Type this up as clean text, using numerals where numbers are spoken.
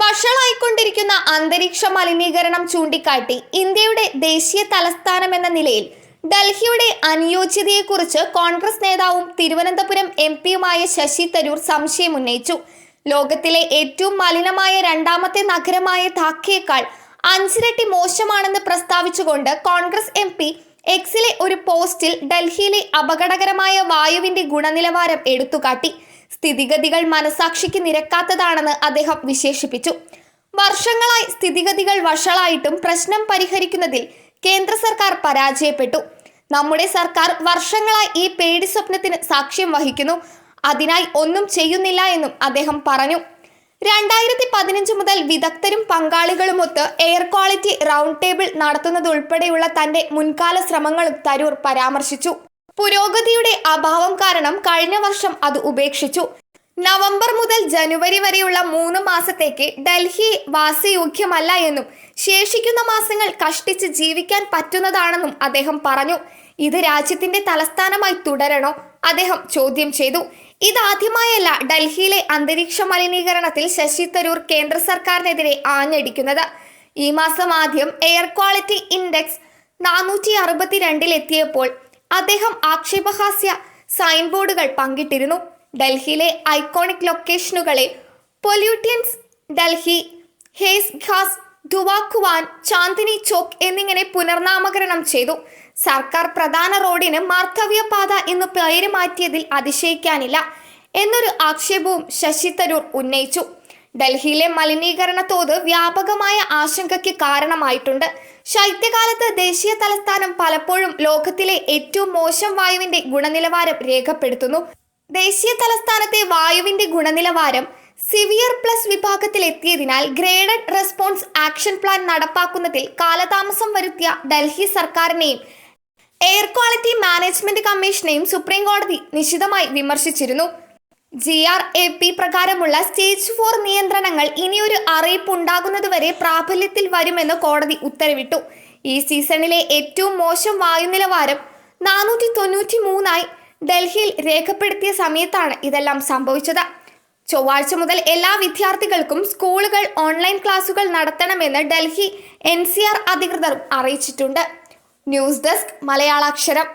വഷളായിക്കൊണ്ടിരിക്കുന്ന അന്തരീക്ഷ മലിനീകരണം ചൂണ്ടിക്കാട്ടി ഇന്ത്യയുടെ ദേശീയ തലസ്ഥാനമെന്ന നിലയിൽ ഡൽഹിയുടെ അനുയോജ്യതയെക്കുറിച്ച് കോൺഗ്രസ് നേതാവും തിരുവനന്തപുരം എംപിയുമായ ശശി തരൂർ സംശയമുന്നയിച്ചു. ലോകത്തിലെ ഏറ്റവും മലിനമായ രണ്ടാമത്തെ നഗരമായ ധാക്കയേക്കാൾ അഞ്ചിരട്ടി മോശമാണെന്ന് പ്രസ്താവിച്ചുകൊണ്ട് കോൺഗ്രസ് എംപി എക്സിലെ ഒരു പോസ്റ്റിൽ ഡൽഹിയിലെ അപകടകരമായ വായുവിന്റെ ഗുണനിലവാരം എടുത്തുകാട്ടി. സ്ഥിതിഗതികൾ മനസാക്ഷിക്ക് നിരക്കാത്തതാണെന്ന് അദ്ദേഹം വിശേഷിപ്പിച്ചു. വർഷങ്ങളായി സ്ഥിതിഗതികൾ വഷളായിട്ടും പ്രശ്നം പരിഹരിക്കുന്നതിൽ കേന്ദ്ര സർക്കാർ പരാജയപ്പെട്ടു. നമ്മുടെ സർക്കാർ വർഷങ്ങളായി ഈ പേടി സ്വപ്നത്തിന് സാക്ഷ്യം വഹിക്കുന്നു. അതിനായി ഒന്നും ചെയ്യുന്നില്ല എന്നും അദ്ദേഹം പറഞ്ഞു. 2015 മുതൽ വിദഗ്ധരും പങ്കാളികളുമൊത്ത് എയർ ക്വാളിറ്റി റൗണ്ട് ടേബിൾ നടത്തുന്നതുൾപ്പെടെയുള്ള തന്റെ മുൻകാല ശ്രമങ്ങളും തരൂർ പരാമർശിച്ചു. പുരോഗതിയുടെ അഭാവം കാരണം കഴിഞ്ഞ വർഷം അത് ഉപേക്ഷിച്ചു. നവംബർ മുതൽ ജനുവരി വരെയുള്ള 3 മാസത്തേക്ക് ഡൽഹി വാസയോഗ്യമല്ല എന്നും ശേഷിക്കുന്ന മാസങ്ങൾ കഷ്ടിച്ച് ജീവിക്കാൻ പറ്റുന്നതാണെന്നും അദ്ദേഹം പറഞ്ഞു. ഇത് രാജ്യത്തിന്റെ തലസ്ഥാനമായി തുടരണോ? അദ്ദേഹം ചോദ്യം ചെയ്തു. ഇതാദ്യമായല്ല ഡൽഹിയിലെ അന്തരീക്ഷ മലിനീകരണത്തിൽ ശശി തരൂർ കേന്ദ്ര സർക്കാരിനെതിരെ ആഞ്ഞടിക്കുന്നത്. ഈ മാസം ആദ്യം എയർ ക്വാളിറ്റി ഇൻഡെക്സ് 462-ലെത്തിയപ്പോൾ അദ്ദേഹം ആക്ഷേപഹാസ്യ സൈൻ ബോർഡുകൾ പങ്കിട്ടിരുന്നു. ഡൽഹിയിലെ ഐക്കോണിക് ലൊക്കേഷനുകളെ പൊല്യൂട്ടിയൻസ് ഡൽഹി, ഹേസ് ഖാസ്, ദുവാഖുവാൻ, ചാന്ദിനി ചോക്ക് എന്നിങ്ങനെ പുനർനാമകരണം ചെയ്തു. സർക്കാർ പ്രധാന റോഡിന് മാർത്തവ്യ പാത എന്ന് പേര് മാറ്റിയതിൽ അതിശയിക്കാനില്ല എന്നൊരു ആക്ഷേപവും ശശി തരൂർ ഉന്നയിച്ചു. ഡൽഹിയിലെ മലിനീകരണ തോത് വ്യാപകമായ ആശങ്കയ്ക്ക് കാരണമായിട്ടുണ്ട്. ശൈത്യകാലത്ത് ദേശീയ തലസ്ഥാനം പലപ്പോഴും ലോകത്തിലെ ഏറ്റവും മോശം വായുവിന്റെ ഗുണനിലവാരം രേഖപ്പെടുത്തുന്നു. ദേശീയ തലസ്ഥാനത്തെ വായുവിന്റെ ഗുണനിലവാരം സിവിയർ പ്ലസ് വിഭാഗത്തിൽ എത്തിയതിനാൽ ഗ്രേഡഡ് റെസ്പോൺസ് ആക്ഷൻ പ്ലാൻ നടപ്പാക്കുന്നതിൽ കാലതാമസം വരുത്തിയ ഡൽഹി സർക്കാരിനെയും എയർ ക്വാളിറ്റി മാനേജ്മെന്റ് കമ്മീഷനെയും സുപ്രീം കോടതി നിശിതമായി വിമർശിച്ചിരുന്നു. GRAP പ്രകാരമുള്ള സ്റ്റേജ് 4 നിയന്ത്രണങ്ങൾ ഇനിയൊരു അറിയിപ്പ് ഉണ്ടാകുന്നതുവരെ പ്രാബല്യത്തിൽ വരുമെന്ന് കോടതി ഉത്തരവിട്ടു. ഈ സീസണിലെ ഏറ്റവും മോശം വായുനിലവാരം 493 ഡൽഹിയിൽ രേഖപ്പെടുത്തിയ സമയത്താണ് ഇതെല്ലാം സംഭവിച്ചത്. ചൊവ്വാഴ്ച മുതൽ എല്ലാ വിദ്യാർത്ഥികൾക്കും സ്കൂളുകൾ ഓൺലൈൻ ക്ലാസുകൾ നടത്തണമെന്ന് ഡൽഹി NCR അധികൃതർ അറിയിച്ചിട്ടുണ്ട്. News desk മലയാളാക്ഷരം.